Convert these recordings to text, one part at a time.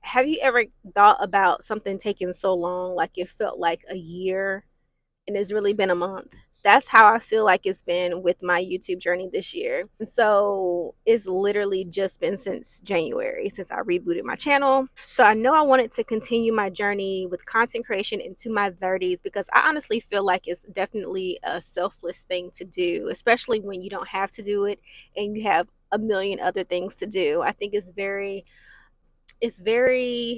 have you ever thought about something taking so long, like it felt like a year and it's really been a month? That's how I feel like it's been with my YouTube journey this year. And so it's literally just been since January since I rebooted my channel. So I know I wanted to continue my journey with content creation into my 30s because I honestly feel like it's definitely a selfless thing to do, especially when you don't have to do it and you have a million other things to do. I think it's very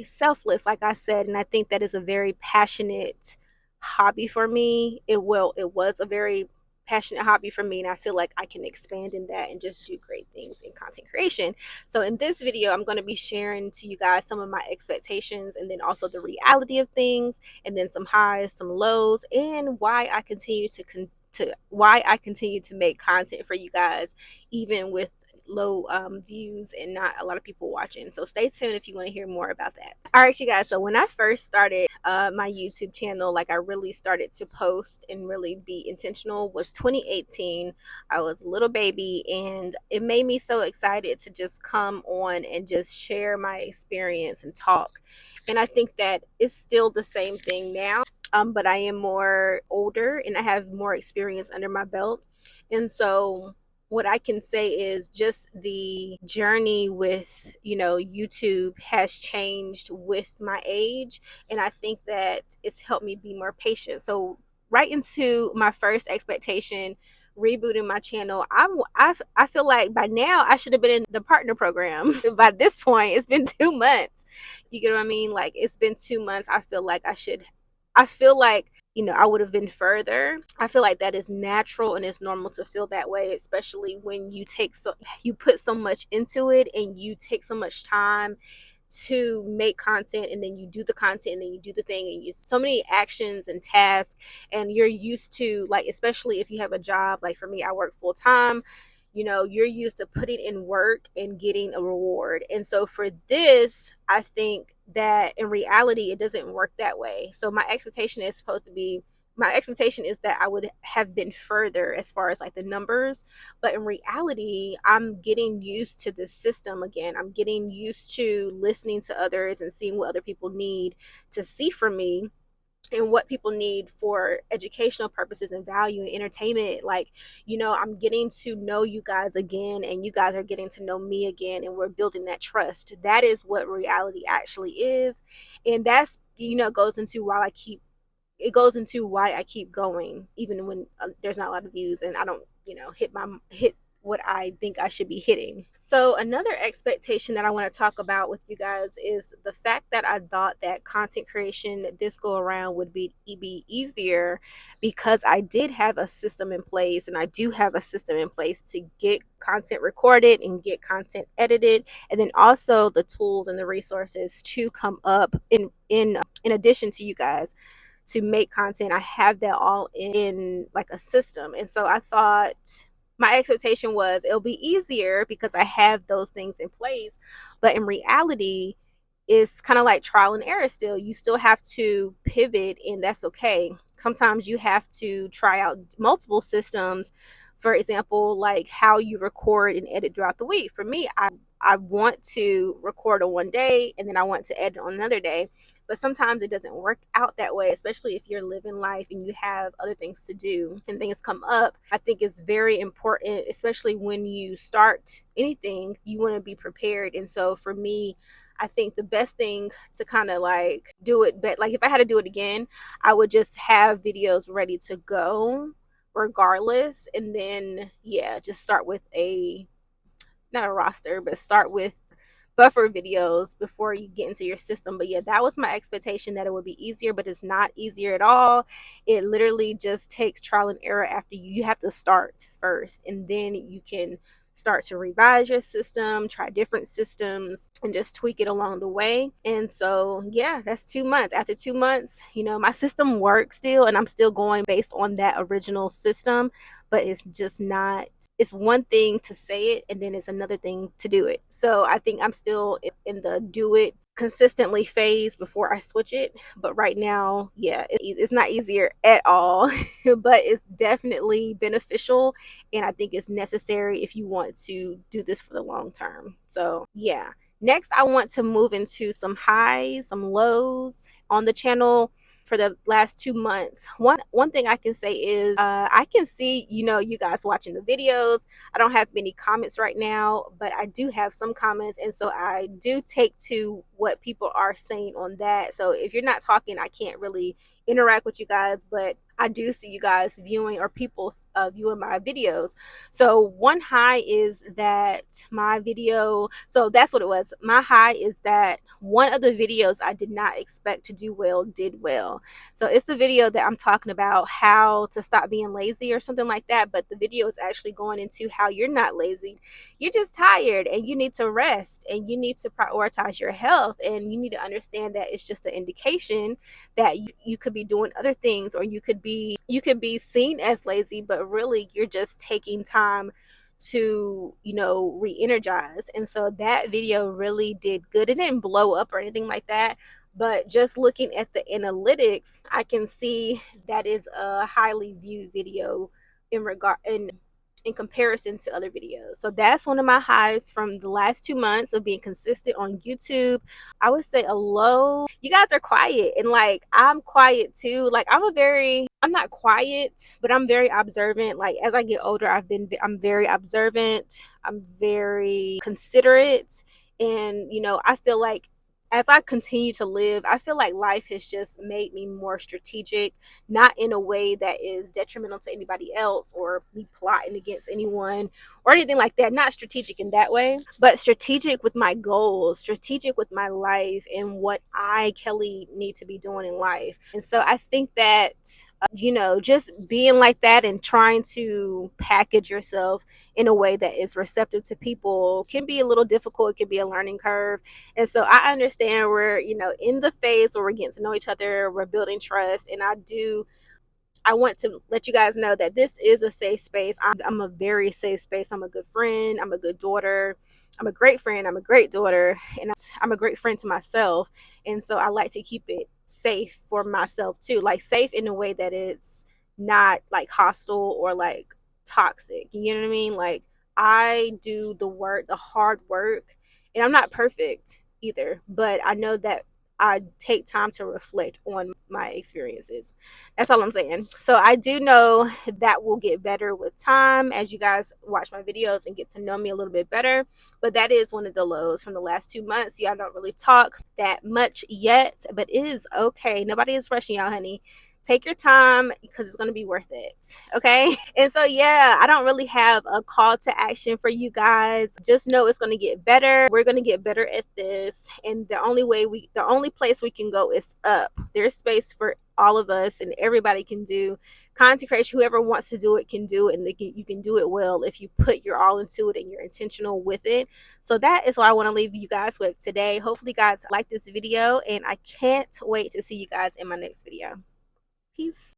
selfless, like I said, and I think that is a very passionate hobby for me. It was a very passionate hobby for me, and I feel like I can expand in that and just do great things in content creation. So in this video, I'm going to be sharing to you guys some of my expectations and then also the reality of things, and then some highs, some lows, and why I continue to make content for you guys even with low views and not a lot of people watching. So stay tuned if you want to hear more about that. All right, you guys, so when I first started my YouTube channel, like I really started to post and really be intentional, was 2018. I was a little baby and it made me so excited to just come on and just share my experience and talk. And I think that it's still the same thing now, but I am more older and I have more experience under my belt. And so what I can say is just the journey with, YouTube has changed with my age. And I think that it's helped me be more patient. So right into my first expectation, rebooting my channel, I feel like by now I should have been in the partner program. By this point, it's been 2 months. You get what I mean? Like it's been 2 months. I feel like I would have been further. I feel like that is natural and it's normal to feel that way, especially when you put so much into it and you take so much time to make content, and then you do the content and then you do the thing, and you so many actions and tasks, and you're used to, like, especially if you have a job, like for me, I work full time. You're used to putting in work and getting a reward. And so for this, I think that in reality, it doesn't work that way. So my expectation is that I would have been further as far as like the numbers. But in reality, I'm getting used to the system again. I'm getting used to listening to others and seeing what other people need to see from me and what people need for educational purposes and value and entertainment. Like, I'm getting to know you guys again, and you guys are getting to know me again, and we're building that trust. That is what reality actually is. And that's, goes into why I keep going, even when there's not a lot of views and I don't, hit what I think I should be hitting. So another expectation that I want to talk about with you guys is the fact that I thought that content creation this go around would be easier, because I did have a system in place, and I do have a system in place to get content recorded and get content edited, and then also the tools and the resources to come up in addition to you guys to make content. I have that all in like a system. And so I thought my expectation was it'll be easier because I have those things in place. But in reality, it's kind of like trial and error still. You still have to pivot, and that's okay. Sometimes you have to try out multiple systems. For example, like how you record and edit throughout the week. For me, I want to record on one day and then I want to edit on another day. But sometimes it doesn't work out that way, especially if you're living life and you have other things to do and things come up. I think it's very important, especially when you start anything, you want to be prepared. And so for me, I think the best thing to kind of like do it, but like if I had to do it again, I would just have videos ready to go regardless. And then, yeah, just start with not a roster, but start with buffer videos before you get into your system. But yeah, that was my expectation, that it would be easier, but it's not easier at all. It literally just takes trial and error. After you have to start first, and then you can start to revise your system, try different systems, and just tweak it along the way. And so yeah, that's 2 months. After 2 months, my system works still, and I'm still going based on that original system. But it's just not, it's one thing to say it and then it's another thing to do it. So I think I'm still in the do it consistently phase before I switch it. But right now, yeah, it's not easier at all, but it's definitely beneficial. And I think it's necessary if you want to do this for the long term. So yeah. Next, I want to move into some highs, some lows on the channel for the last 2 months. One thing I can say is I can see, you guys watching the videos. I don't have many comments right now, but I do have some comments, and so I do take to what people are saying on that. So if you're not talking, I can't really interact with you guys, but I do see you guys viewing, or people viewing my videos. So one high is that my video, so that's what it was. My high is that one of the videos I did not expect to do well did well. So it's the video that I'm talking about how to stop being lazy or something like that, but the video is actually going into how you're not lazy. You're just tired and you need to rest, and you need to prioritize your health, and you need to understand that it's just an indication that you could be doing other things, or you could be seen as lazy, but really you're just taking time to re-energize. And so that video really did good. It didn't blow up or anything like that, but just looking at the analytics, I can see that is a highly viewed video in comparison to other videos. So that's one of my highs from the last 2 months of being consistent on YouTube. I would say a low, you guys are quiet, and like I'm quiet too. Like I'm not quiet, but I'm very observant. Like as I get older, I'm very observant. I'm very considerate, and I feel like as I continue to live, I feel like life has just made me more strategic, not in a way that is detrimental to anybody else or me plotting against anyone or anything like that. Not strategic in that way, but strategic with my goals, strategic with my life and what I, Kelly, need to be doing in life. And so I think that, just being like that and trying to package yourself in a way that is receptive to people can be a little difficult. It can be a learning curve. And so I understand we're, in the phase where we're getting to know each other, we're building trust. And I want to let you guys know that this is a safe space. I'm a very safe space. I'm a good friend. I'm a good daughter. I'm a great friend. I'm a great daughter. And I'm a great friend to myself. And so I like to keep it safe for myself too. Like safe in a way that it's not like hostile or like toxic. You know what I mean? Like I do the work, the hard work, and I'm not perfect either, but I know that I take time to reflect on my experiences. That's all I'm saying. So I do know that will get better with time as you guys watch my videos and get to know me a little bit better. But that is one of the lows from the last 2 months. Y'all don't really talk that much yet, but it is okay. Nobody is rushing y'all, honey. Take your time because it's going to be worth it. Okay. And so, yeah, I don't really have a call to action for you guys. Just know it's going to get better. We're going to get better at this. And the only place we can go is up. There's space for all of us, and everybody can do content creation. Whoever wants to do it can do it, and you can do it well if you put your all into it and you're intentional with it. So that is what I want to leave you guys with today. Hopefully you guys like this video, and I can't wait to see you guys in my next video. Peace.